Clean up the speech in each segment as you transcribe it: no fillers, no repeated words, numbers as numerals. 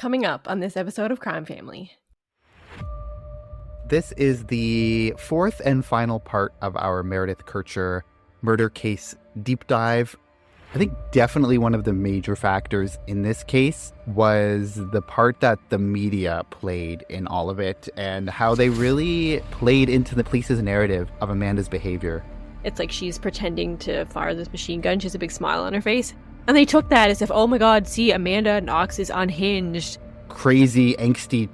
Coming up on this episode of Crime Family. This is the fourth and final part of our Meredith Kercher murder case deep dive. I think definitely one of the major factors in this case was the part that the media played in all of it and how they really played into the police's narrative of Amanda's behavior. It's like she's pretending to fire this machine gun. She has a big smile on her face. And they took that as if, oh my god, see, Amanda Knox is unhinged. Crazy, angsty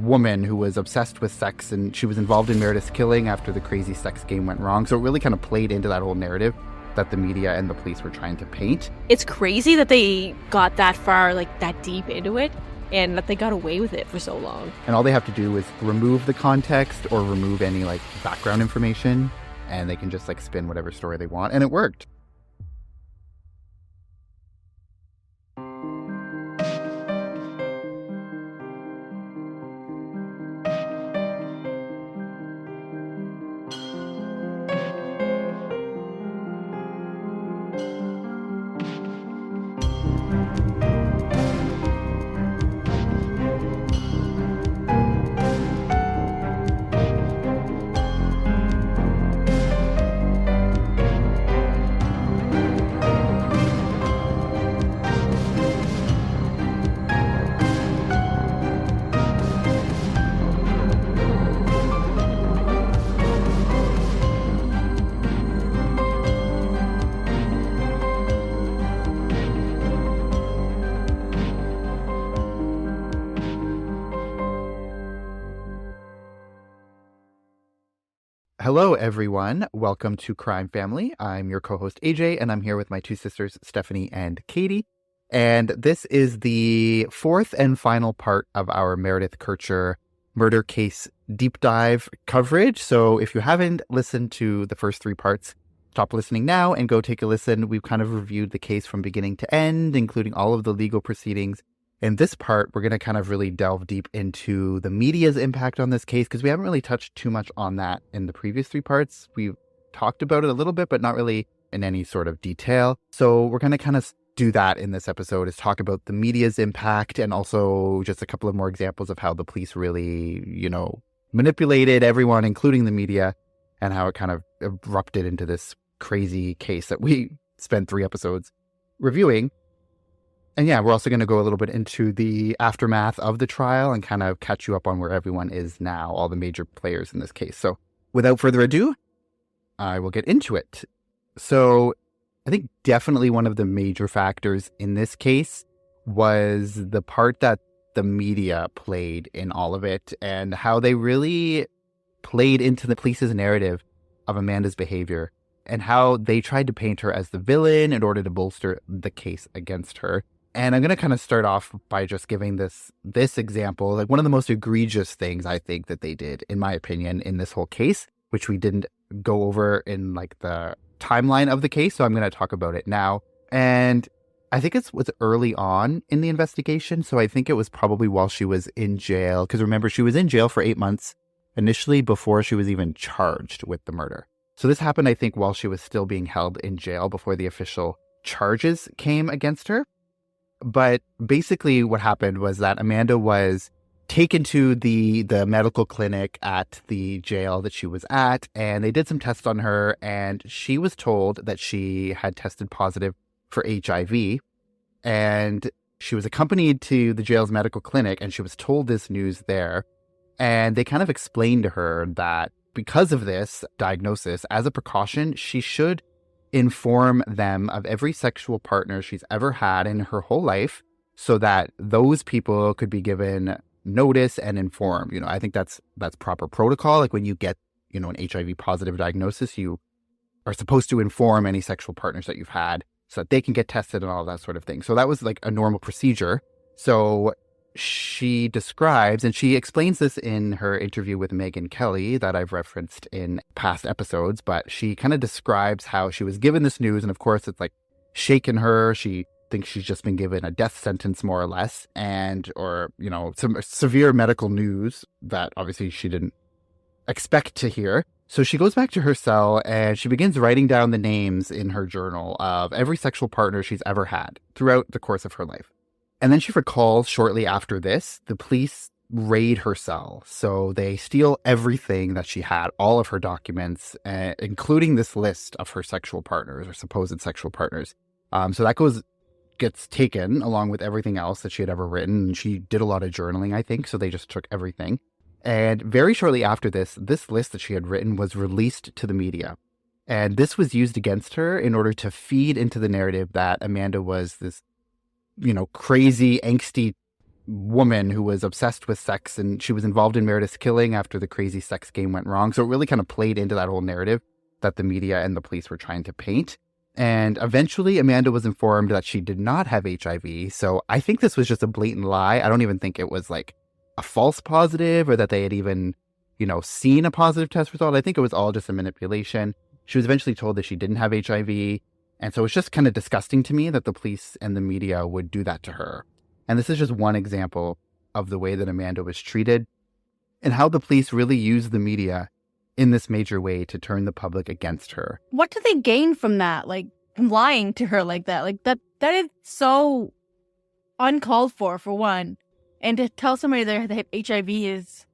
woman who was obsessed with sex, and she was involved in Meredith's killing after the crazy sex game went wrong. So it really kind of played into that whole narrative that the media and the police were trying to paint. It's crazy that they got that far, like that deep into it, and that they got away with it for so long. And all they have to do is remove the context or remove any like background information, and they can just like spin whatever story they want. And it worked. Hello, everyone. Welcome to Crime Family. I'm your co-host, AJ, and I'm here with my two sisters, Stephanie and Katie. And this is the fourth and final part of our Meredith Kercher murder case deep dive coverage. So if you haven't listened to the first three parts, stop listening now and go take a listen. We've kind of reviewed the case from beginning to end, including all of the legal proceedings. In this part, we're going to kind of really delve deep into the media's impact on this case, because we haven't really touched too much on that in the previous three parts. We've talked about it a little bit, but not really in any sort of detail. So we're going to kind of do that in this episode, is talk about the media's impact and also just a couple of more examples of how the police really, manipulated everyone, including the media, and how it kind of erupted into this crazy case that we spent 3 episodes reviewing. And yeah, we're also going to go a little bit into the aftermath of the trial and kind of catch you up on where everyone is now, all the major players in this case. So without further ado, I will get into it. So I think definitely one of the major factors in this case was the part that the media played in all of it and how they really played into the police's narrative of Amanda's behavior and how they tried to paint her as the villain in order to bolster the case against her. And I'm going to kind of start off by just giving this example, like one of the most egregious things I think that they did, in my opinion, in this whole case, which we didn't go over in like the timeline of the case. So I'm going to talk about it now. And I think it was early on in the investigation. So I think it was probably while she was in jail. Because remember, she was in jail for 8 months initially before she was even charged with the murder. So this happened, I think, while she was still being held in jail before the official charges came against her. But basically what happened was that Amanda was taken to the medical clinic at the jail that she was at, and they did some tests on her, and she was told that she had tested positive for HIV. And she was accompanied to the jail's medical clinic, and she was told this news there. And they kind of explained to her that because of this diagnosis, as a precaution, she should inform them of every sexual partner she's ever had in her whole life so that those people could be given notice and informed. I think that's proper protocol. Like when you get, an HIV positive diagnosis, you are supposed to inform any sexual partners that you've had so that they can get tested and all that sort of thing. So that was like a normal procedure. So she describes, and she explains this in her interview with Megyn Kelly that I've referenced in past episodes, but she kind of describes how she was given this news, and of course it's like shaken her. She thinks she's just been given a death sentence, more or less, or some severe medical news that obviously she didn't expect to hear. So she goes back to her cell and she begins writing down the names in her journal of every sexual partner she's ever had throughout the course of her life. And then she recalls shortly after this, the police raid her cell. So they steal everything that she had, all of her documents, including this list of her sexual partners or supposed sexual partners. So that gets taken along with everything else that she had ever written. And she did a lot of journaling, I think. So they just took everything. And very shortly after this list that she had written was released to the media. And this was used against her in order to feed into the narrative that Amanda was this, crazy, angsty woman who was obsessed with sex, and she was involved in Meredith's killing after the crazy sex game went wrong. So it really kind of played into that whole narrative that the media and the police were trying to paint. And eventually Amanda was informed that she did not have HIV. So I think this was just a blatant lie. I don't even think it was like a false positive or that they had even, seen a positive test result. I think it was all just a manipulation. She was eventually told that she didn't have HIV. And so it's just kind of disgusting to me that the police and the media would do that to her. And this is just one example of the way that Amanda was treated and how the police really used the media in this major way to turn the public against her. What do they gain from that? Like, lying to her like that? Like, that is so uncalled for one. And to tell somebody that they have HIV is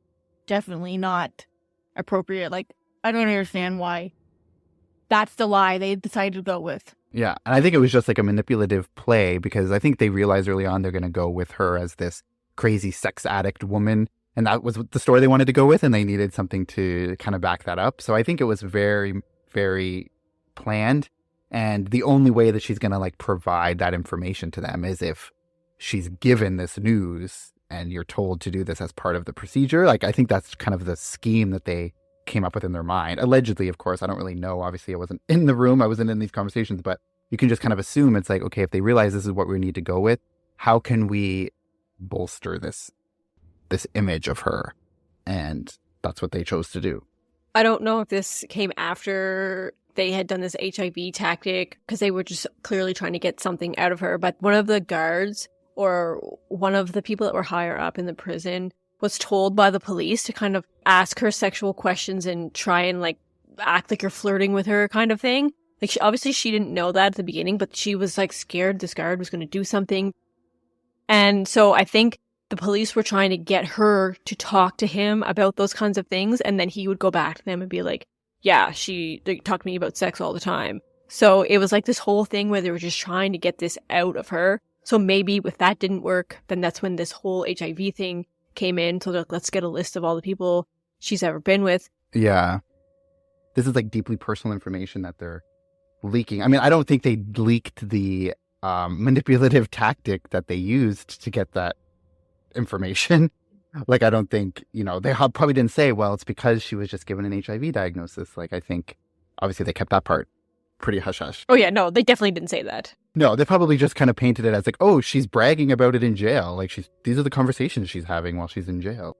definitely not appropriate. Like, I don't understand why that's the lie they decided to go with. Yeah, and I think it was just like a manipulative play because I think they realized early on they're going to go with her as this crazy sex addict woman. And that was the story they wanted to go with, and they needed something to kind of back that up. So I think it was very, very planned. And the only way that she's going to like provide that information to them is if she's given this news and you're told to do this as part of the procedure. Like, I think that's kind of the scheme that they came up with in their mind. Allegedly, of course, I don't really know. Obviously, I wasn't in the room. I wasn't in these conversations, but you can just kind of assume it's like, okay, if they realize this is what we need to go with, how can we bolster this image of her? And that's what they chose to do. I don't know if this came after they had done this HIV tactic because they were just clearly trying to get something out of her. But one of the guards or one of the people that were higher up in the prison was told by the police to kind of ask her sexual questions and try and like act like you're flirting with her kind of thing. Like, she didn't know that at the beginning, but she was like scared this guard was going to do something. And so I think the police were trying to get her to talk to him about those kinds of things. And then he would go back to them and be like, yeah, they talk to me about sex all the time. So it was like this whole thing where they were just trying to get this out of her. So maybe if that didn't work, then that's when this whole HIV thing came in. So they're like, let's get a list of all the people she's ever been with. Yeah. This is like deeply personal information that they're leaking. I mean, I don't think they leaked the manipulative tactic that they used to get that information. Like, I don't think, they probably didn't say, well, it's because she was just given an HIV diagnosis. Like, I think obviously they kept that part pretty hush-hush. Oh yeah, no, they definitely didn't say that. No, they probably just kind of painted it as like, oh, she's bragging about it in jail. Like, these are the conversations she's having while she's in jail.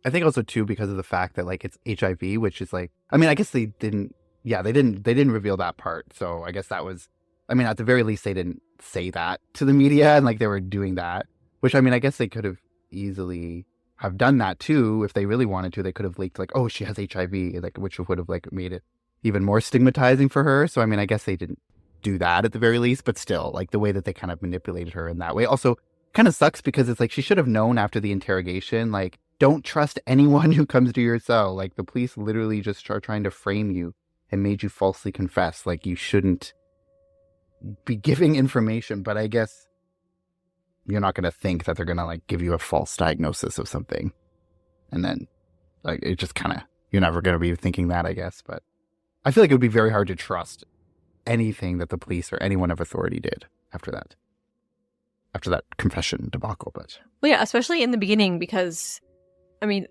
I think also too, because of the fact that like it's HIV, which is like, I mean, I guess they didn't reveal that part. So I guess that was, I mean, at the very least, they didn't say that to the media and like they were doing that, which I mean, I guess they could have easily have done that too. If they really wanted to, they could have leaked like, oh, she has HIV, like, which would have like made it even more stigmatizing for her. So, I mean, I guess they didn't do that at the very least, but still, like the way that they kind of manipulated her in that way also kind of sucks because it's like she should have known after the interrogation, like, don't trust anyone who comes to your cell. Like, the police literally just are trying to frame you and made you falsely confess. Like, you shouldn't be giving information, but I guess you're not going to think that they're going to like give you a false diagnosis of something. And then like, it just kind of, you're never going to be thinking that, I guess. But I feel like it would be very hard to trust anything that the police or anyone of authority did after that confession debacle. But well, yeah, especially in the beginning, because I mean,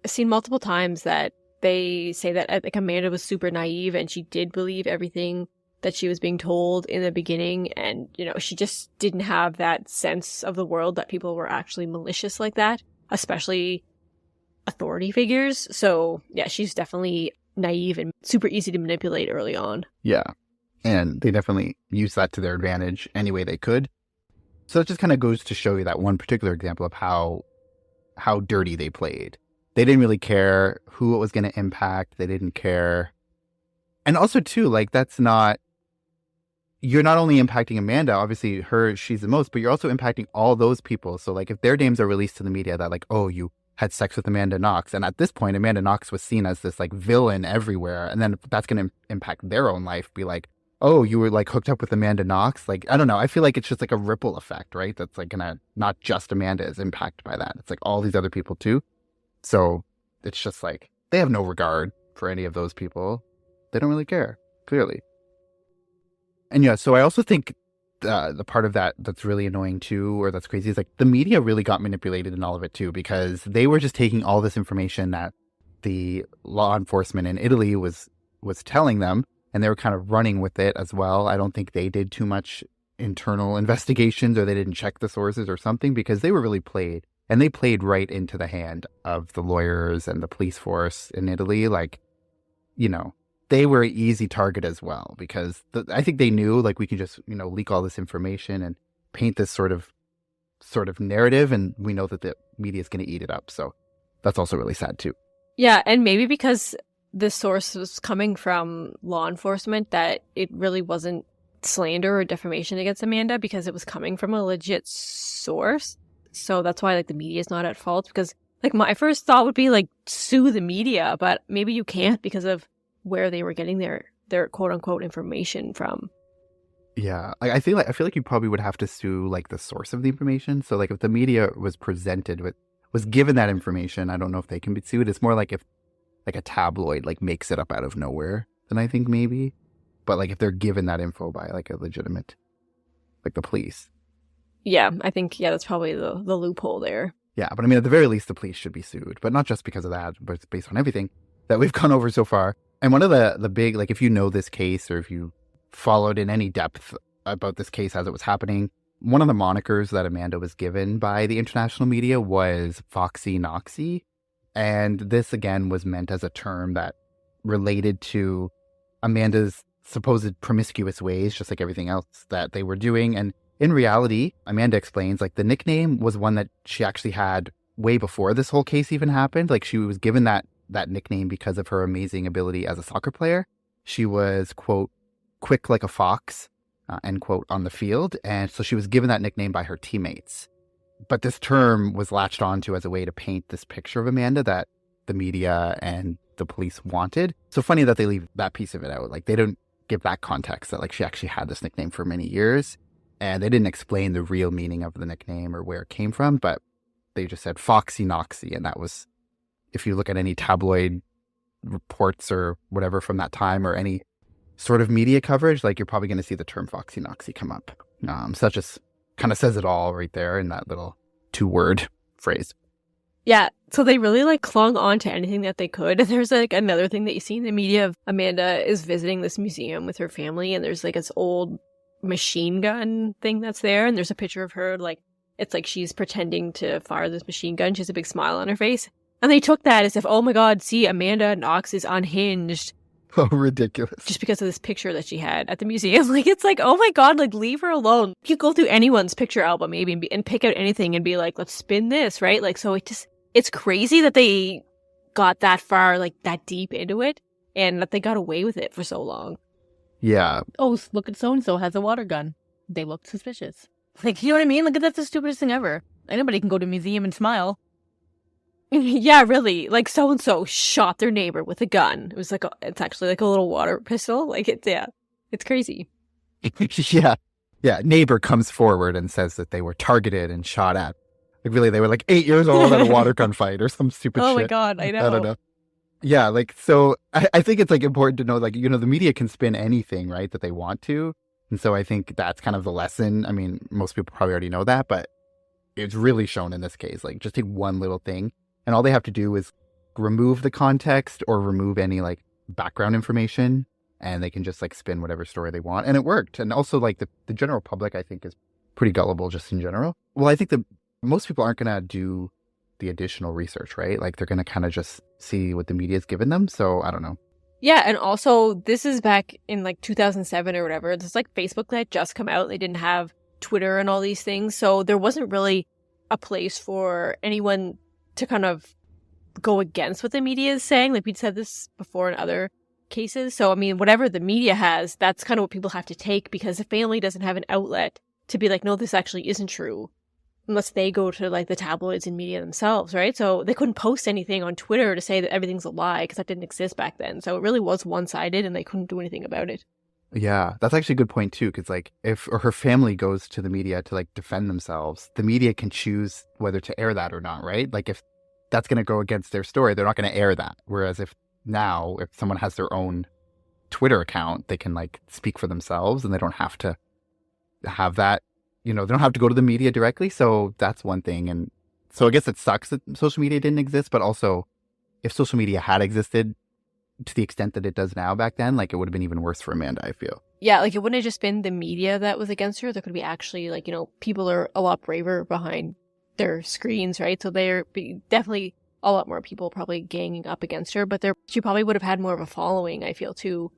I've seen multiple times that they say that like Amanda was super naive and she did believe everything that she was being told in the beginning. And, she just didn't have that sense of the world that people were actually malicious like that, especially authority figures. So yeah, she's definitely naive and super easy to manipulate early on. Yeah. And they definitely used that to their advantage any way they could. So it just kind of goes to show you that one particular example of how dirty they played. They didn't really care who it was going to impact. They didn't care. And also too, like, that's not, you're not only impacting Amanda, obviously she's the most, but you're also impacting all those people. So like if their names are released to the media that like, oh, you had sex with Amanda Knox. And at this point, Amanda Knox was seen as this like villain everywhere. And then that's going to impact their own life. Be like, oh, you were like hooked up with Amanda Knox. Like, I don't know. I feel like it's just like a ripple effect, right? That's like gonna, not just Amanda is impacted by that. It's like all these other people too. So it's just like, they have no regard for any of those people. They don't really care, clearly. And yeah, so I also think the part of that that's really annoying too, or that's crazy, is like the media really got manipulated in all of it too, because they were just taking all this information that the law enforcement in Italy was telling them, and they were kind of running with it as well. I don't think they did too much internal investigations, or they didn't check the sources or something, because they were really played. And they played right into the hand of the lawyers and the police force in Italy. Like, you know, they were an easy target as well, because I think they knew, like, we can just, you know, leak all this information and paint this sort of narrative, and we know that the media is going to eat it up. So that's also really sad too. Yeah, and maybe because the source was coming from law enforcement, that it really wasn't slander or defamation against Amanda, because it was coming from a legit source. So that's why like the media is not at fault, because like my first thought would be like sue the media, but maybe you can't because of where they were getting their quote unquote information from. Yeah, I feel like you probably would have to sue like the source of the information. So like if the media was given that information, I don't know if they can be sued. It's more like if like a tabloid like makes it up out of nowhere, then I think maybe. But like if they're given that info by like a legitimate, like the police. Yeah, I think, yeah, that's probably the loophole there. Yeah, but I mean, at the very least, the police should be sued, but not just because of that, but it's based on everything that we've gone over so far. And one of the big, like, if you know this case, or if you followed in any depth about this case as it was happening, one of the monikers that Amanda was given by the international media was Foxy Knoxy. And this, again, was meant as a term that related to Amanda's supposed promiscuous ways, just like everything else that they were doing. And in reality, Amanda explains, like, the nickname was one that she actually had way before this whole case even happened. Like, she was given that nickname because of her amazing ability as a soccer player. She was, quote, quick like a fox, end quote, on the field. And so she was given that nickname by her teammates. But this term was latched onto as a way to paint this picture of Amanda that the media and the police wanted. So funny that they leave that piece of it out. Like, they don't give that context that, like, she actually had this nickname for many years. And they didn't explain the real meaning of the nickname or where it came from, but they just said Foxy Knoxy. And that was, if you look at any tabloid reports or whatever from that time, or any sort of media coverage, like, you're probably going to see the term Foxy Knoxy come up. So that just kind of says it all right there in that little 2-word phrase. Yeah, so they really like clung on to anything that they could. And there's like another thing that you see in the media of Amanda is visiting this museum with her family, and there's like this old machine gun thing that's there, and there's a picture of her, like, it's like she's pretending to fire this machine gun. She has a big smile on her face, and they took that as if, oh my god, see, Amanda Knox is unhinged. Oh, ridiculous. Just because of this picture that she had at the museum. Like, it's like, oh my god, like, leave her alone. You go through anyone's picture album maybe and pick out anything and be like, let's spin this, right? Like, so it's crazy that they got that far, like, that deep into it, and that they got away with it for so long. Yeah. Oh, look at so-and-so has a water gun. They look suspicious. Like, you know what I mean? Like, that's the stupidest thing ever. Anybody can go to a museum and smile. Yeah, really. Like, so-and-so shot their neighbor with a gun. It was like, it's actually like a little water pistol. Like, it's crazy. Yeah. Yeah. Neighbor comes forward and says that they were targeted and shot at. Like, really, they were like 8 years old at a water gun fight or some stupid shit. Oh my god, I know. I don't know. Yeah, like, so I think it's, like, important to know, like, you know, the media can spin anything, right, that they want to. And so I think that's kind of the lesson. I mean, most people probably already know that, but it's really shown in this case. Like, just take one little thing, and all they have to do is remove the context or remove any, like, background information, and they can just, like, spin whatever story they want. And it worked. And also, like, the general public, I think, is pretty gullible just in general. Well, I think that most people aren't going to do the additional research, right? Like, they're going to kind of just see what the media's given them. So I don't know. Yeah, and also this is back in like 2007 or whatever. There's like Facebook that had just come out. They didn't have Twitter and all these things. So there wasn't really a place for anyone to kind of go against what the media is saying. Like, we'd said this before in other cases. So, I mean, whatever the media has, that's kind of what people have to take, because the family doesn't have an outlet to be like, no, this actually isn't true, unless they go to like the tabloids and media themselves, right? So they couldn't post anything on Twitter to say that everything's a lie, because that didn't exist back then. So it really was one-sided, and they couldn't do anything about it. Yeah, that's actually a good point too, because like if her family goes to the media to like defend themselves, the media can choose whether to air that or not, right? Like if that's going to go against their story, they're not going to air that. Whereas if someone has their own Twitter account, they can like speak for themselves and they don't have to have that, they don't have to go to the media directly. So that's one thing. And so I guess it sucks that social media didn't exist, but also if social media had existed to the extent that it does now back then, like it would have been even worse for Amanda, I feel. Yeah, like it wouldn't have just been the media that was against her. There could be actually like, people are a lot braver behind their screens, right? So there be definitely a lot more people probably ganging up against her, but she probably would have had more of a following, I feel, too,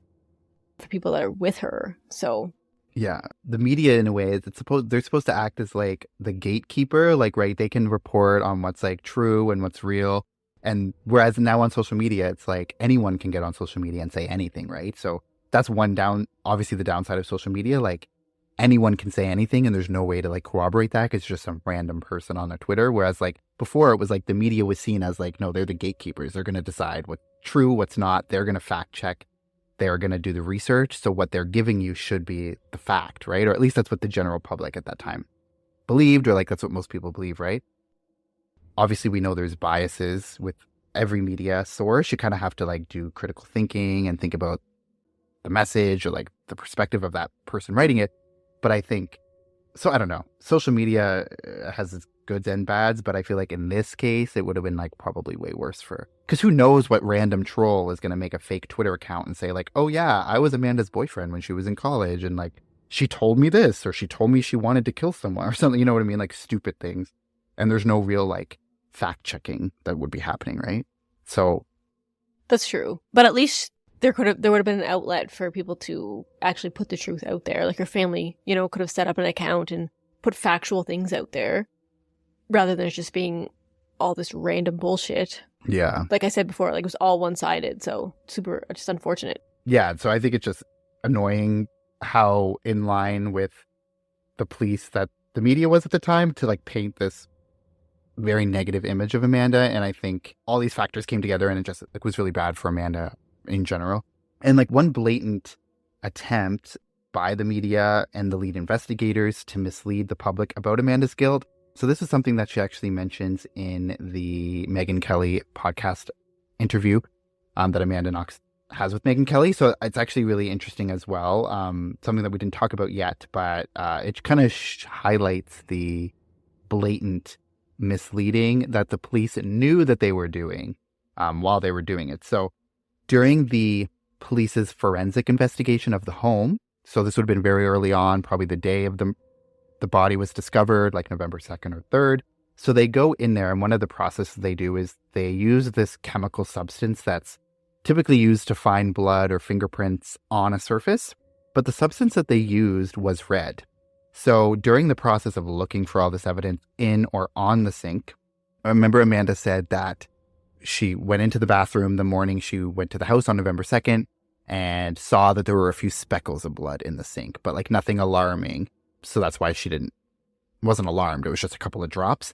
for people that are with her. So yeah, the media in a way they're supposed to act as like the gatekeeper, like, right, they can report on what's like true and what's real. And whereas now on social media, it's like anyone can get on social media and say anything, right? So that's obviously the downside of social media, like anyone can say anything and there's no way to like corroborate that. It's just some random person on a Twitter. Whereas like before it was like the media was seen as like, no, they're the gatekeepers. They're going to decide what's true, what's not. They're going to fact check. They're going to do the research. So what they're giving you should be the fact, right? Or at least that's what the general public at that time believed, or like that's what most people believe, right? Obviously, we know there's biases with every media source. You kind of have to like do critical thinking and think about the message or like the perspective of that person writing it. But I think, so I don't know, social media has its goods and bads, but I feel like in this case, it would have been like probably way worse because who knows what random troll is going to make a fake Twitter account and say like, oh yeah, I was Amanda's boyfriend when she was in college and like she told me this, or she told me she wanted to kill someone or something, you know what I mean? Like stupid things. And there's no real like fact checking that would be happening, right? So that's true. But at least there would have been an outlet for people to actually put the truth out there. Like her family, could have set up an account and put factual things out there rather than just being all this random bullshit. Yeah. Like I said before, like it was all one-sided. So super, just unfortunate. Yeah. So I think it's just annoying how in line with the police that the media was at the time to like paint this very negative image of Amanda. And I think all these factors came together and it just like was really bad for Amanda in general. And like one blatant attempt by the media and the lead investigators to mislead the public about Amanda's guilt. So this is something that she actually mentions in the Megyn Kelly podcast interview that Amanda Knox has with Megyn Kelly. So it's actually really interesting as well. Something that we didn't talk about yet, but it kind of highlights the blatant misleading that the police knew that they were doing while they were doing it. So during the police's forensic investigation of the home, so this would have been very early on, probably the day of the body was discovered, like November 2nd or 3rd. So they go in there, and one of the processes they do is they use this chemical substance that's typically used to find blood or fingerprints on a surface. But the substance that they used was red. So during the process of looking for all this evidence in or on the sink, I remember Amanda said that she went into the bathroom the morning she went to the house on November 2nd and saw that there were a few speckles of blood in the sink, but like nothing alarming. So that's why she wasn't alarmed. It was just a couple of drops.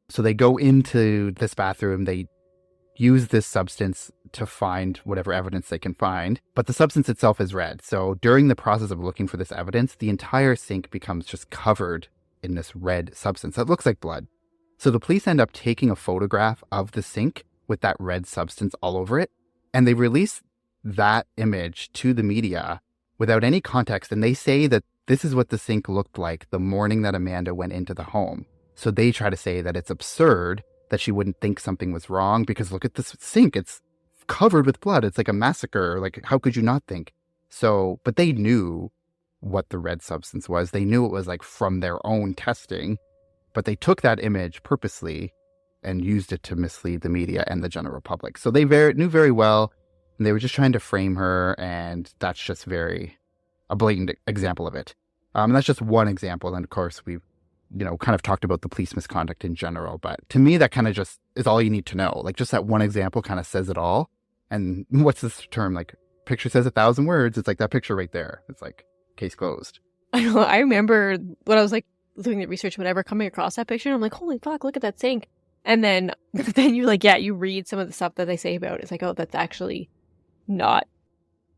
So they go into this bathroom. They use this substance to find whatever evidence they can find. But the substance itself is red. So during the process of looking for this evidence, the entire sink becomes just covered in this red substance that looks like blood. So the police end up taking a photograph of the sink with that red substance all over it. And they release that image to the media without any context. And they say that this is what the sink looked like the morning that Amanda went into the home. So they try to say that it's absurd that she wouldn't think something was wrong because look at this sink. It's covered with blood. It's like a massacre. Like, how could you not think? So, but they knew what the red substance was. They knew it was like from their own testing, but they took that image purposely and used it to mislead the media and the general public. So they knew very well, and they were just trying to frame her, and that's just a blatant example of it. And that's just one example. And of course, we've, kind of talked about the police misconduct in general. But to me, that kind of just is all you need to know. Like just that one example kind of says it all. And what's this term? Like picture says 1,000 words. It's like that picture right there. It's like case closed. I know. I remember when I was like doing the research, whenever coming across that picture, I'm like, holy fuck, look at that sink. And then you like, yeah, you read some of the stuff that they say about it. It's like, oh, that's actually not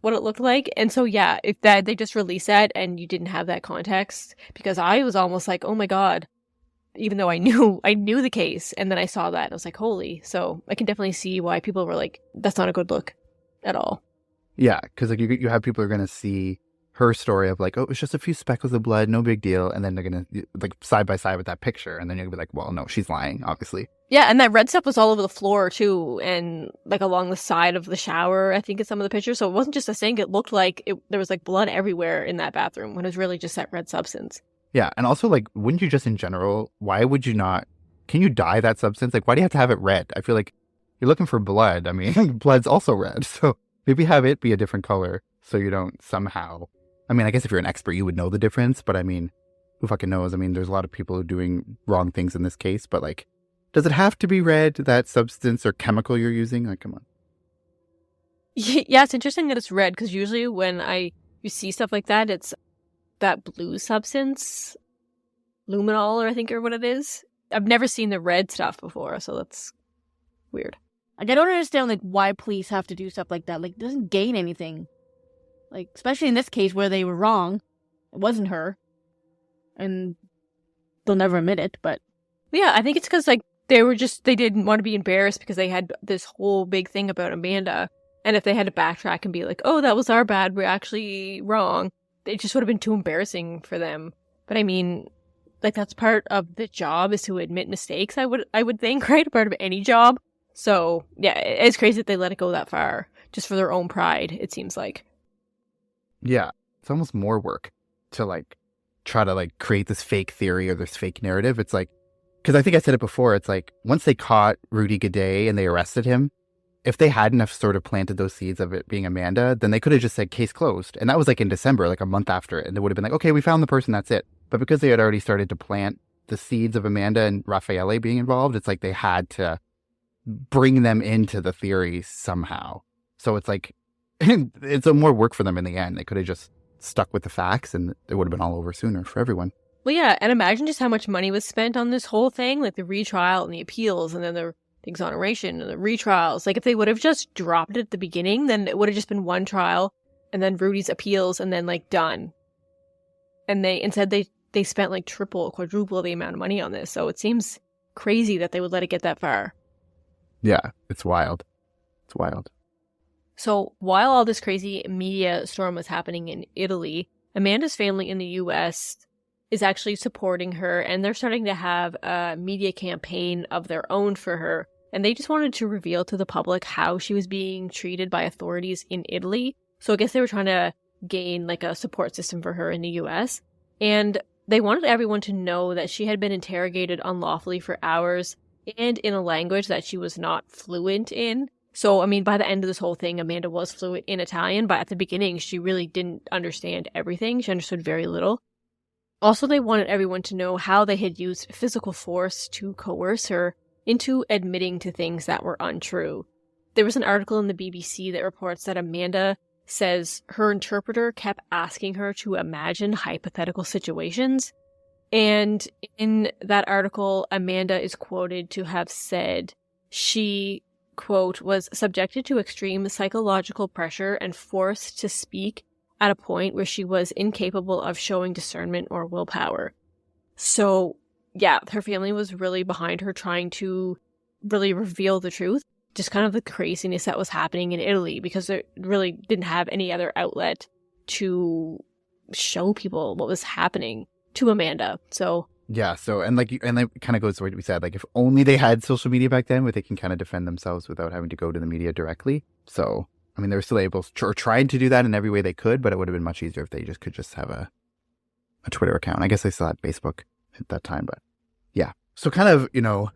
what it looked like. And so, yeah, if that they just released that and you didn't have that context, because I was almost like, oh my God, even though I knew the case, and then I saw that and I was like, holy. So I can definitely see why people were like, that's not a good look at all. Yeah, because like you have people who are going to see her story of like, oh, it's just a few speckles of blood, no big deal. And then they're going to like side by side with that picture. And then you'll be like, well, no, she's lying, obviously. Yeah, and that red stuff was all over the floor too, and like along the side of the shower, I think in some of the pictures. So it wasn't just a sink. It looked like there was like blood everywhere in that bathroom when it was really just that red substance. Yeah, and also like, wouldn't you just in general, why would you not, can you dye that substance? Like, why do you have to have it red? I feel like you're looking for blood. I mean, blood's also red. So maybe have it be a different color so you don't somehow, I mean, I guess if you're an expert, you would know the difference, but I mean, who fucking knows? I mean, there's a lot of people who are doing wrong things in this case, but like, does it have to be red, that substance or chemical you're using? Like, come on. Yeah, it's interesting that it's red, because usually when you see stuff like that, it's that blue substance, luminol, or I think, or what it is. I've never seen the red stuff before, so that's weird. Like, I don't understand, like, why police have to do stuff like that. Like, it doesn't gain anything. Like, especially in this case where they were wrong. It wasn't her. And they'll never admit it, but... Yeah, I think it's because, like, they didn't want to be embarrassed because they had this whole big thing about Amanda. And if they had to backtrack and be like, oh, that was our bad, we're actually wrong, it just would have been too embarrassing for them. But I mean, like, that's part of the job, is to admit mistakes, I would think, right? Part of any job. So, yeah, it's crazy that they let it go that far, just for their own pride, it seems like. Yeah, it's almost more work to, like, try to, like, create this fake theory or this fake narrative. It's like, because I think I said it before, it's like, once they caught Rudy Gaudet and they arrested him, if they hadn't have sort of planted those seeds of it being Amanda, then they could have just said case closed. And that was like in December, like a month after it. And they would have been like, okay, we found the person, that's it. But because they had already started to plant the seeds of Amanda and Raffaele being involved, it's like they had to bring them into the theory somehow. So it's like, it's a more work for them in the end. They could have just stuck with the facts and it would have been all over sooner for everyone. Well, yeah, and imagine just how much money was spent on this whole thing, like the retrial and the appeals, and then the exoneration and the retrials. Like, if they would have just dropped it at the beginning, then it would have just been one trial, and then Rudy's appeals, and then, like, done. And instead they spent, like, triple, quadruple the amount of money on this, so it seems crazy that they would let it get that far. Yeah, it's wild. It's wild. So, while all this crazy media storm was happening in Italy, Amanda's family in the U.S. is actually supporting her, and they're starting to have a media campaign of their own for her. And they just wanted to reveal to the public how she was being treated by authorities in Italy. So I guess they were trying to gain like a support system for her in the US. And they wanted everyone to know that she had been interrogated unlawfully for hours and in a language that she was not fluent in. So, I mean, by the end of this whole thing, Amanda was fluent in Italian, but at the beginning, she really didn't understand everything. She understood very little. Also, they wanted everyone to know how they had used physical force to coerce her into admitting to things that were untrue. There was an article in the BBC that reports that Amanda says her interpreter kept asking her to imagine hypothetical situations. And in that article, Amanda is quoted to have said she, quote, was subjected to extreme psychological pressure and forced to speak at a point where she was incapable of showing discernment or willpower. So, yeah, her family was really behind her trying to really reveal the truth. Just kind of the craziness that was happening in Italy, because they really didn't have any other outlet to show people what was happening to Amanda. So yeah, so and that kind of goes to what we said, like if only they had social media back then where they can kind of defend themselves without having to go to the media directly. So I mean, they were still able to, or trying to do that in every way they could, but it would have been much easier if they could just have a Twitter account. I guess they still had Facebook at that time, but yeah. So kind of,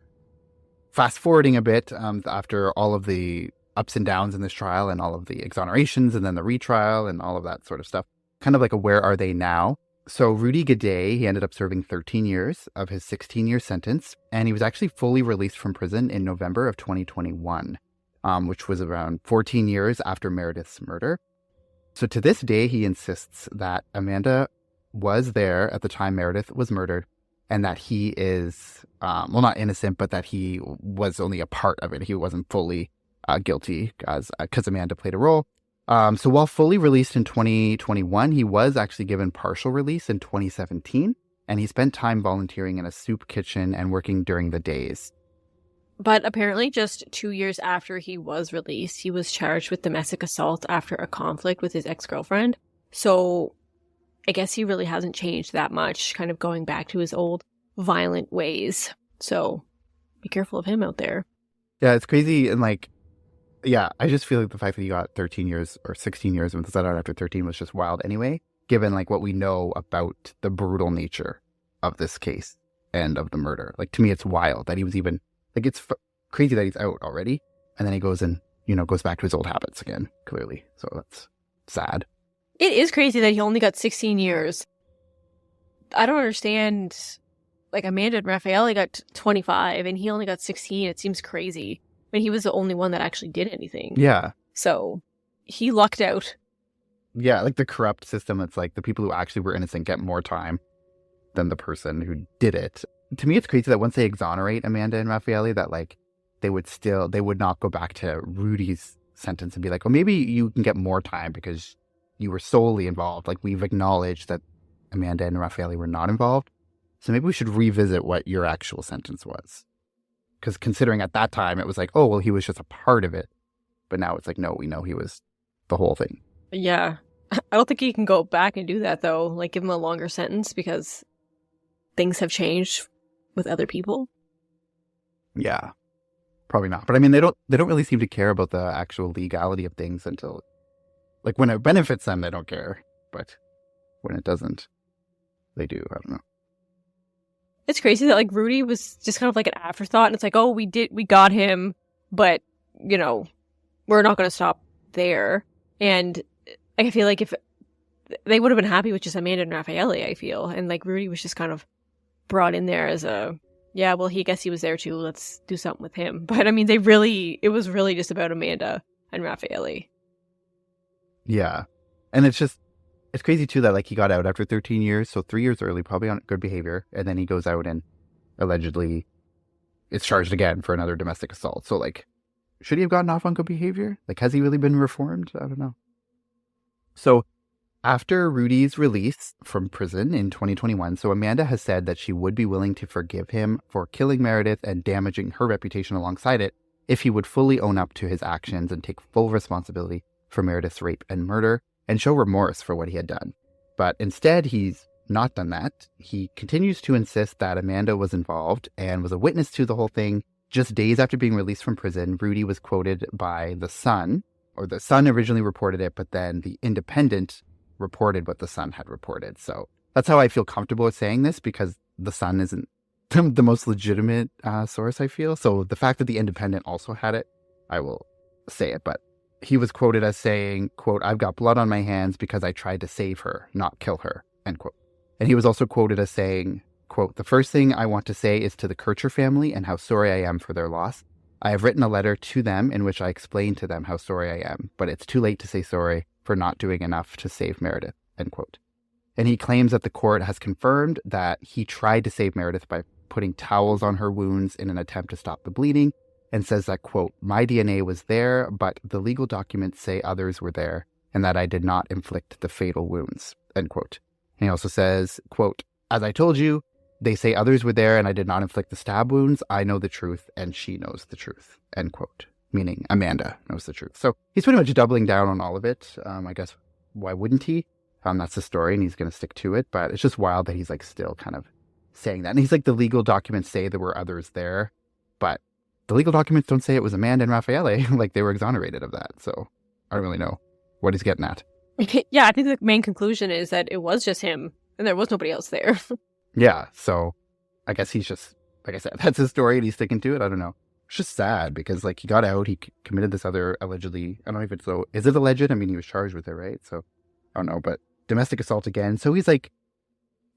fast forwarding a bit after all of the ups and downs in this trial and all of the exonerations and then the retrial and all of that sort of stuff, kind of like a where are they now? So Rudy Gaudet, he ended up serving 13 years of his 16-year sentence, and he was actually fully released from prison in November of 2021. Which was around 14 years after Meredith's murder. So to this day, he insists that Amanda was there at the time Meredith was murdered, and that he is, not innocent, but that he was only a part of it. He wasn't fully guilty because Amanda played a role. So while fully released in 2021, he was actually given partial release in 2017, and he spent time volunteering in a soup kitchen and working during the days. But apparently just 2 years after he was released, he was charged with domestic assault after a conflict with his ex-girlfriend. So I guess he really hasn't changed that much, kind of going back to his old violent ways. So be careful of him out there. Yeah, it's crazy. And like, yeah, I just feel like the fact that he got 13 years or 16 years and was let out after 13 was just wild anyway, given like what we know about the brutal nature of this case and of the murder. Like, to me, it's wild that he was even, like, it's crazy that he's out already. And then he goes and, goes back to his old habits again, clearly. So that's sad. It is crazy that he only got 16 years. I don't understand. Like, Amanda and Raffaele got 25 and he only got 16. It seems crazy. I mean, he was the only one that actually did anything. Yeah. So he lucked out. Yeah, like the corrupt system, it's like the people who actually were innocent get more time than the person who did it. To me, it's crazy that once they exonerate Amanda and Raffaele, that like they would not go back to Rudy's sentence and be like, well, maybe you can get more time because you were solely involved. Like, we've acknowledged that Amanda and Raffaele were not involved. So maybe we should revisit what your actual sentence was. Because considering at that time, it was like, oh, well, he was just a part of it. But now it's like, no, we know he was the whole thing. Yeah. I don't think he can go back and do that, though. Like, give him a longer sentence because things have changed with other people. Yeah, probably not. But I mean, they don't really seem to care about the actual legality of things until, like, when it benefits them, they don't care. But when it doesn't, they do. I don't know. It's crazy that, like, Rudy was just kind of like an afterthought, and it's like, oh, we got him, but, we're not going to stop there. And I feel like if they would have been happy with just Amanda and Raffaele, I feel, and like Rudy was just kind of brought in there as a, yeah, well, he was there too, let's do something with him. But I mean, it was really just about Amanda and Raffaele. Yeah. And it's crazy too that like he got out after 13 years, so 3 years early, probably on good behavior, and then he goes out and allegedly is charged again for another domestic assault. So like, should he have gotten off on good behavior? Like, has he really been reformed? I don't know. So after Rudy's release from prison in 2021, so Amanda has said that she would be willing to forgive him for killing Meredith and damaging her reputation alongside it if he would fully own up to his actions and take full responsibility for Meredith's rape and murder and show remorse for what he had done. But instead, he's not done that. He continues to insist that Amanda was involved and was a witness to the whole thing. Just days after being released from prison, Rudy was quoted by The Sun, or The Sun originally reported it, but then The Independent reported what The Sun had reported. So that's how I feel comfortable with saying this, because The Sun isn't the most legitimate source, I feel. So the fact that The Independent also had it, I will say it. But he was quoted as saying, quote, "I've got blood on my hands because I tried to save her, not kill her," end quote. And he was also quoted as saying, quote, "The first thing I want to say is to the Kercher family and how sorry I am for their loss. I have written a letter to them in which I explain to them how sorry I am, but it's too late to say sorry for not doing enough to save Meredith," end quote. And he claims that the court has confirmed that he tried to save Meredith by putting towels on her wounds in an attempt to stop the bleeding, and says that, quote, "My DNA was there, but the legal documents say others were there and that I did not inflict the fatal wounds," end quote. And he also says, quote, "As I told you, they say others were there and I did not inflict the stab wounds. I know the truth and she knows the truth," end quote. Meaning Amanda knows the truth. So he's pretty much doubling down on all of it. I guess, why wouldn't he? That's the story and he's going to stick to it. But it's just wild that he's like still kind of saying that. And he's like, the legal documents say there were others there, but the legal documents don't say it was Amanda and Raffaele. Like, they were exonerated of that. So I don't really know what he's getting at. Yeah, I think the main conclusion is that it was just him and there was nobody else there. Yeah, so I guess he's just, like I said, that's his story and he's sticking to it. I don't know. It's just sad because, like, he got out, he committed this other allegedly, I don't know if it's so, is it alleged? I mean, he was charged with it, right? So I don't know, but domestic assault again. So he's like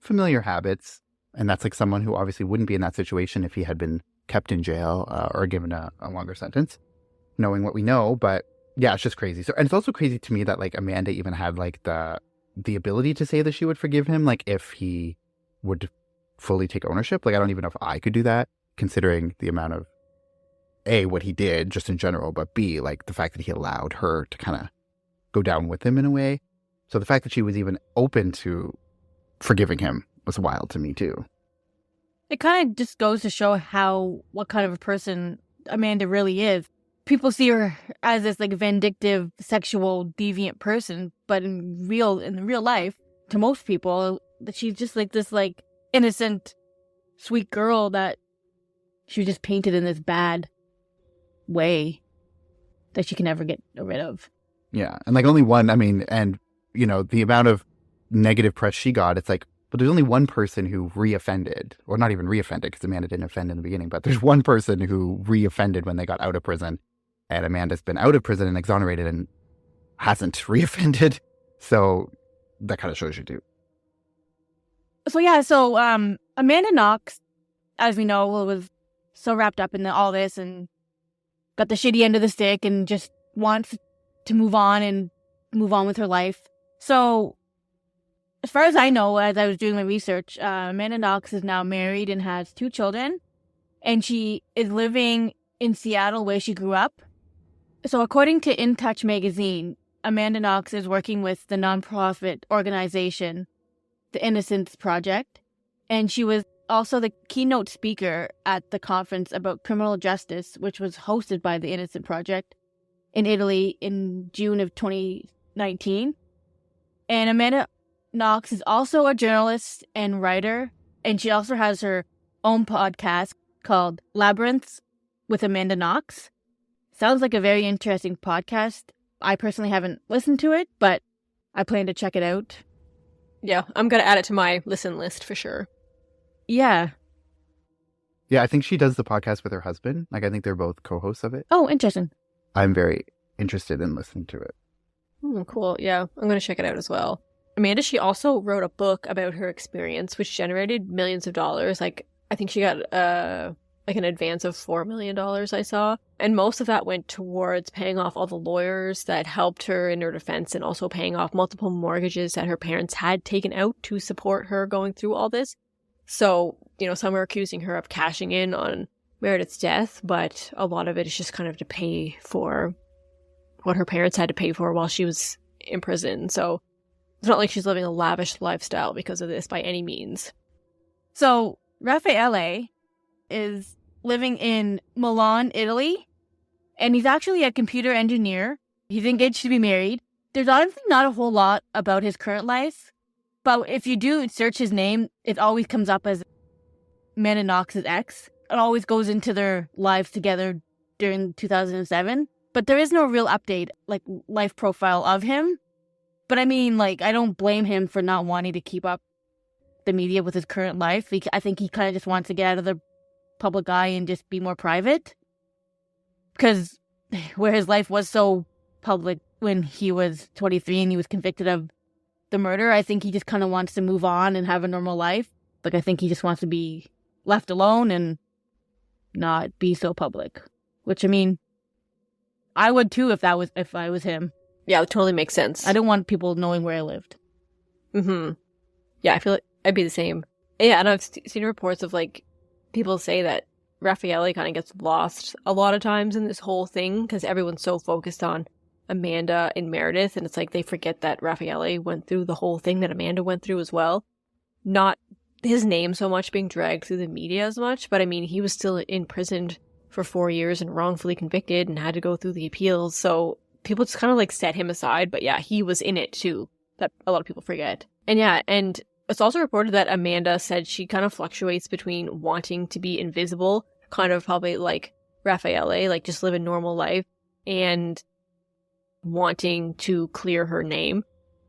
familiar habits. And that's like someone who obviously wouldn't be in that situation if he had been kept in jail or given a longer sentence, knowing what we know. But Yeah, it's just crazy. So, and it's also crazy to me that like Amanda even had like the ability to say that she would forgive him, like if he would fully take ownership. Like I don't even know if I could do that, considering the amount of A, what he did just in general, but B, like the fact that he allowed her to kind of go down with him in a way. So the fact that she was even open to forgiving him was wild to me too. It kind of just goes to show what kind of a person Amanda really is. People see her as this like vindictive, sexual, deviant person, but in real life, to most people, that she's just like this like innocent, sweet girl that she was just painted in this bad way that she can never get rid of. Yeah, and like only one. I mean, and you know the amount of negative press she got. It's like, but there's only one person who re-offended, or not even re-offended because Amanda didn't offend in the beginning. But there's one person who re-offended when they got out of prison. And Amanda's been out of prison and exonerated and hasn't reoffended. So that kind of shows you too. So Amanda Knox, as we know, was so wrapped up in all this and got the shitty end of the stick and just wants to move on with her life. So as far as I know, as I was doing my research, Amanda Knox is now married and has 2 children. And she is living in Seattle where she grew up. So according to In Touch magazine, Amanda Knox is working with the nonprofit organization, the Innocence Project, and she was also the keynote speaker at the conference about criminal justice, which was hosted by the Innocent Project in Italy in June of 2019. And Amanda Knox is also a journalist and writer, and she also has her own podcast called Labyrinths with Amanda Knox. Sounds like a very interesting podcast. I personally haven't listened to it, but I plan to check it out. Yeah, I'm going to add it to my listen list for sure. Yeah. Yeah, I think she does the podcast with her husband. Like, I think they're both co-hosts of it. Oh, interesting. I'm very interested in listening to it. Cool. Yeah, I'm going to check it out as well. Amanda, she also wrote a book about her experience, which generated millions of dollars. Like, I think she got an advance of $4 million, I saw. And most of that went towards paying off all the lawyers that helped her in her defense and also paying off multiple mortgages that her parents had taken out to support her going through all this. So, you know, some are accusing her of cashing in on Meredith's death, but a lot of it is just kind of to pay for what her parents had to pay for while she was in prison. So it's not like she's living a lavish lifestyle because of this by any means. So Raffaele is living in Milan, Italy, and he's actually a computer engineer. He's engaged to be married. There's honestly not a whole lot about his current life, but if you do search his name, it always comes up as Amanda Knox's ex. It always goes into their lives together during 2007, but there is no real update, like life profile of him. But I mean, like, I don't blame him for not wanting to keep up the media with his current life. I think he kind of just wants to get out of the public eye and just be more private, because where his life was so public when he was 23 and he was convicted of the murder, I think he just kind of wants to move on and have a normal life. Like, I think he just wants to be left alone and not be so public, which, I mean, I would too if I was him. Yeah, it totally makes sense. I don't want people knowing where I lived. Yeah, I feel like I'd be the same. Yeah, and I've seen reports of like people say that Raffaele kind of gets lost a lot of times in this whole thing because everyone's so focused on Amanda and Meredith, and it's like they forget that Raffaele went through the whole thing that Amanda went through as well. Not his name so much being dragged through the media as much, but I mean, he was still imprisoned for 4 years and wrongfully convicted and had to go through the appeals, so people just kind of like set him aside, but yeah, he was in it too, that a lot of people forget. And yeah, and it's also reported that Amanda said she kind of fluctuates between wanting to be invisible, kind of probably like Raffaele, like just live a normal life, and wanting to clear her name.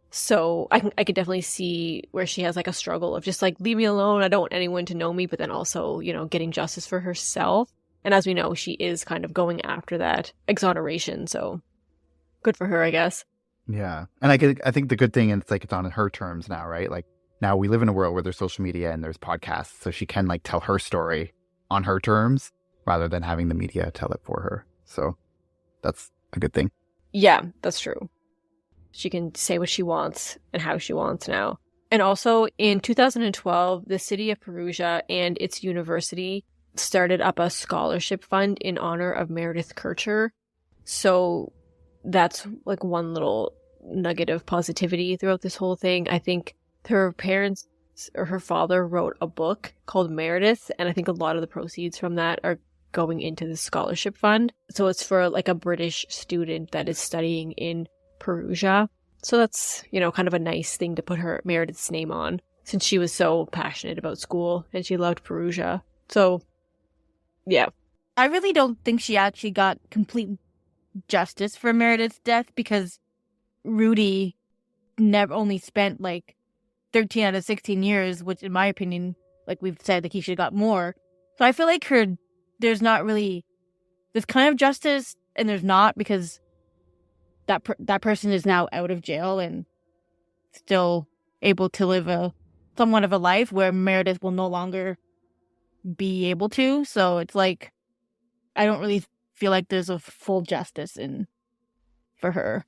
So I could definitely see where she has like a struggle of just like, leave me alone, I don't want anyone to know me, but then also, you know, getting justice for herself. And as we know, she is kind of going after that exoneration, so good for her, I guess. Yeah. And I think the good thing is like it's on her terms now, right? Like now we live in a world where there's social media and there's podcasts, so she can like tell her story on her terms rather than having the media tell it for her. So that's a good thing. Yeah, that's true. She can say what she wants and how she wants now. And also, in 2012, the city of Perugia and its university started up a scholarship fund in honor of Meredith Kercher. So that's like one little nugget of positivity throughout this whole thing. I think her parents or her father wrote a book called Meredith, and I think a lot of the proceeds from that are going into the scholarship fund. So it's for like a British student that is studying in Perugia. So that's, kind of a nice thing to put her Meredith's name on, since she was so passionate about school and she loved Perugia. So, yeah. I really don't think she actually got complete justice for Meredith's death, because Rudy never only spent like 13 out of 16 years, which in my opinion, like we've said, like he should have got more. So I feel like there's not really this kind of justice, and there's not, because that person is now out of jail and still able to live somewhat of a life where Meredith will no longer be able to. So it's like, I don't really feel like there's a full justice for her.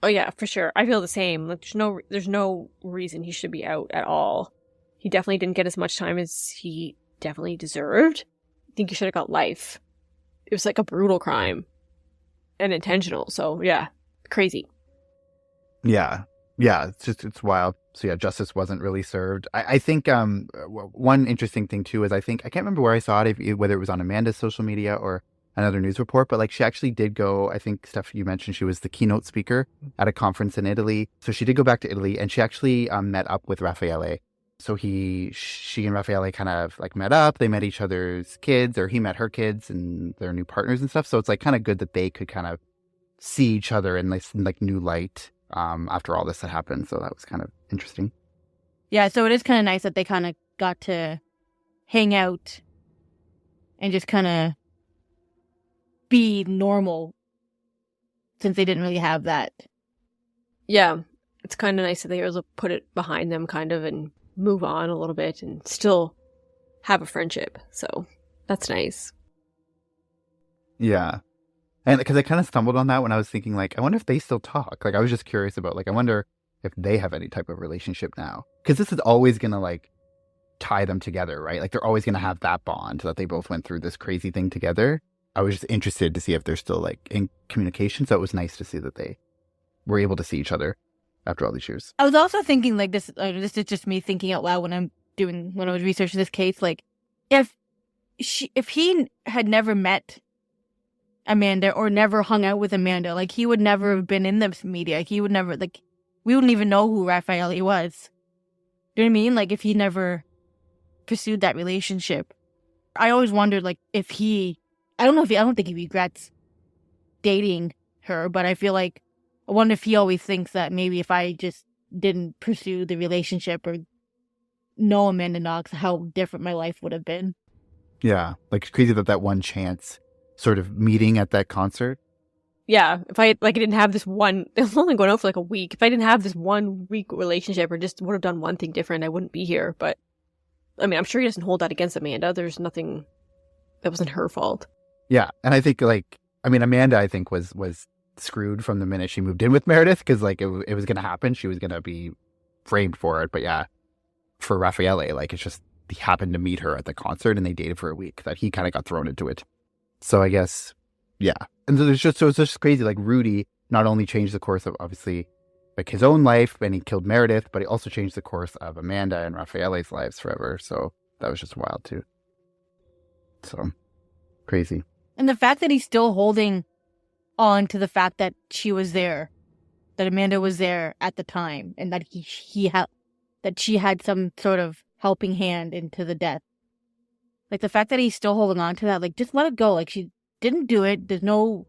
Oh yeah, for sure. I feel the same. Like, there's no reason he should be out at all. He definitely didn't get as much time as he definitely deserved. I think he should have got life. It was like a brutal crime and intentional. So yeah, crazy. Yeah. It's wild. So yeah, justice wasn't really served. I think one interesting thing too is I can't remember where I saw it, whether it was on Amanda's social media or another news report, but like she actually did go, I think, Steph, you mentioned she was the keynote speaker at a conference in Italy. So she did go back to Italy, and she actually met up with Raffaele. So she and Raffaele kind of like met up. They met each other's kids, or he met her kids and their new partners and stuff. So it's like kind of good that they could kind of see each other in this like new light after all this had happened. So that was kind of interesting. Yeah, so it is kind of nice that they kind of got to hang out and just kind of be normal, since they didn't really have that. Yeah, it's kind of nice that they were able to put it behind them kind of and move on a little bit and still have a friendship. So that's nice. Yeah. And because I kind of stumbled on that when I was thinking, like, I wonder if they still talk. Like, I was just curious about, like, I wonder if they have any type of relationship now. Because this is always going to, like, tie them together, right? Like, they're always going to have that bond that they both went through this crazy thing together. I was just interested to see if they're still, like, in communication. So it was nice to see that they were able to see each other after all these years. I was also thinking, like, this is just me thinking out loud when I was researching this case, like, if he had never met Amanda or never hung out with Amanda, like, he would never have been in the media. He would never, like, we wouldn't even know who Raffaele was. Do you know what I mean? Like, if he never pursued that relationship. I always wondered, like, I don't think he regrets dating her, but I wonder if he always thinks that maybe if I just didn't pursue the relationship or know Amanda Knox, how different my life would have been. Yeah, like, it's crazy that one chance sort of meeting at that concert. Yeah, if I didn't have this one, it was only going out for like a week. If I didn't have this 1 week relationship or just would have done one thing different, I wouldn't be here. But I mean, I'm sure he doesn't hold that against Amanda. There's nothing that wasn't her fault. Yeah, and I think Amanda, I think was screwed from the minute she moved in with Meredith, because like it was going to happen. She was going to be framed for it. But yeah, for Raffaele, like, it's just he happened to meet her at the concert and they dated for a week, that he kind of got thrown into it. So I guess, yeah. And so it's just crazy. Like, Rudy not only changed the course of, obviously, like, his own life and he killed Meredith, but he also changed the course of Amanda and Raffaele's lives forever. So that was just wild too. So crazy. And the fact that he's still holding on to the fact that she was there, that Amanda was there at the time, and that that she had some sort of helping hand into the death. Like, the fact that he's still holding on to that, like, just let it go. Like, she didn't do it. There's no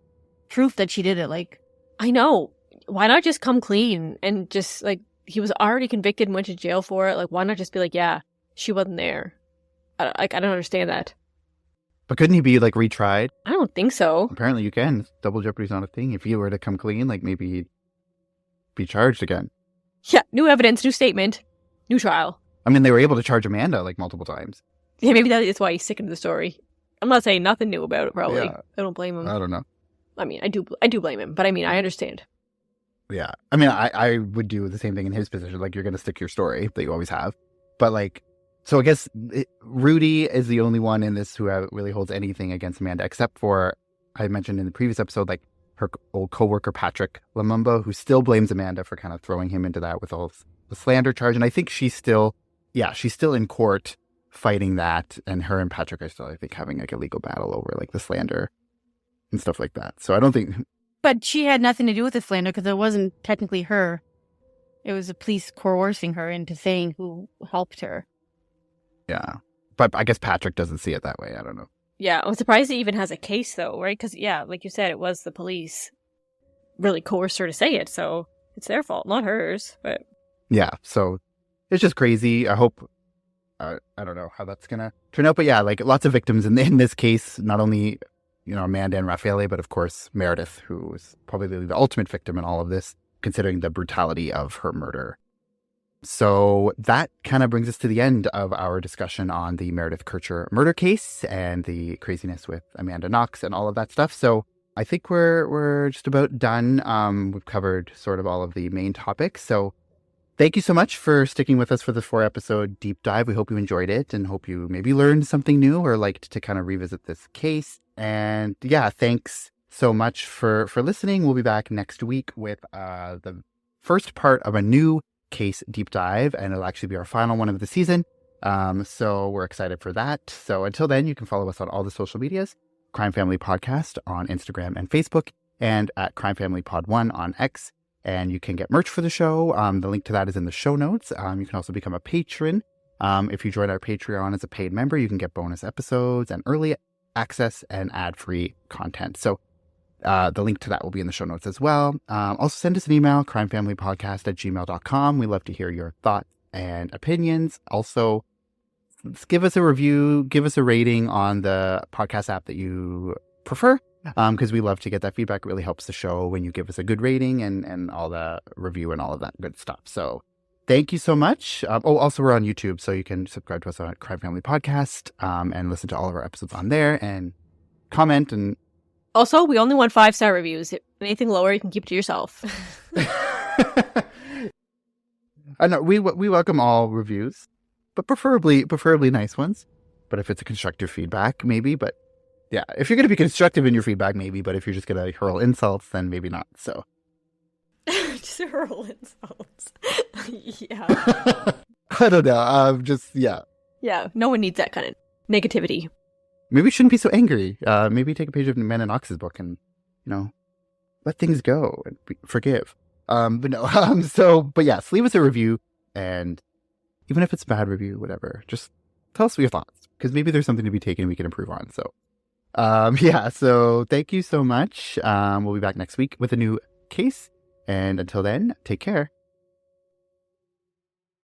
proof that she did it. Like, I know. Why not just come clean and just, like, he was already convicted and went to jail for it. Like, why not just be like, yeah, she wasn't there? I don't understand that. But couldn't he be, like, retried? I don't think so. Apparently you can. Double jeopardy's not a thing. If he were to come clean, like, maybe he'd be charged again. Yeah, new evidence, new statement, new trial. I mean, they were able to charge Amanda, like, multiple times. Yeah, maybe that is why he's sticking to the story. I'm not saying nothing new about it, probably. Yeah. I don't blame him. I don't know. I mean, I do blame him, but I mean, I understand. Yeah. I mean, I would do the same thing in his position. Like, you're going to stick to your story that you always have. But, like, so I guess Rudy is the only one in this who really holds anything against Amanda, except for, I mentioned in the previous episode, like, her old coworker, Patrick Lumumba, who still blames Amanda for kind of throwing him into that with all the slander charge. And I think she's still in court fighting that. And her and Patrick are still, I think, having, like, a legal battle over, like, the slander and stuff like that. So I don't think... But she had nothing to do with the slander because it wasn't technically her. It was the police coercing her into saying who helped her. Yeah. But I guess Patrick doesn't see it that way. I don't know. Yeah, I'm surprised he even has a case, though, right? Because, yeah, like you said, it was the police really coerced her to say it, so it's their fault, not hers. But yeah, so it's just crazy. I hope, I don't know how that's going to turn out. But yeah, like, lots of victims in this case, not only... Amanda and Raffaele, but of course Meredith, who was probably the ultimate victim in all of this, considering the brutality of her murder. So that kind of brings us to the end of our discussion on the Meredith Kercher murder case and the craziness with Amanda Knox and all of that stuff. So I think we're just about done. We've covered sort of all of the main topics. So thank you so much for sticking with us for the 4-episode deep dive. We hope you enjoyed it and hope you maybe learned something new or liked to kind of revisit this case. And yeah, thanks so much for listening. We'll be back next week with the first part of a new case deep dive, and it'll actually be our final one of the season. So we're excited for that. So until then, you can follow us on all the social medias, Crime Family Podcast on Instagram and Facebook, and at Crime Family Pod 1 on X. And you can get merch for the show. The link to that is in the show notes. You can also become a patron. If you join our Patreon as a paid member, you can get bonus episodes and early access and ad-free content. So the link to that will be in the show notes as well. Also send us an email, crimefamilypodcast@gmail.com. We love to hear your thoughts and opinions. Also, give us a review, give us a rating on the podcast app that you prefer, because we love to get that feedback. It really helps the show when you give us a good rating and all the review and all of that good stuff. So thank you so much. Also, we're on YouTube, so you can subscribe to us on Crime Family Podcast and listen to all of our episodes on there and comment. And also, we only want 5-star reviews. Anything lower, you can keep to yourself. I know we welcome all reviews, but preferably nice ones. But if it's a constructive feedback, maybe. But yeah, if you're going to be constructive in your feedback, maybe. But if you're just going to hurl insults, then maybe not. So. Just hurl insults. Yeah. I don't know. Yeah. Yeah, no one needs that kind of negativity. Maybe we shouldn't be so angry. Maybe take a page of Amanda Knox's book and, let things go and forgive. But no. But yes, leave us a review, and even if it's a bad review, whatever, just tell us your thoughts, because maybe there's something to be taken we can improve on. So, so thank you so much. We'll be back next week with a new case. And until then, take care.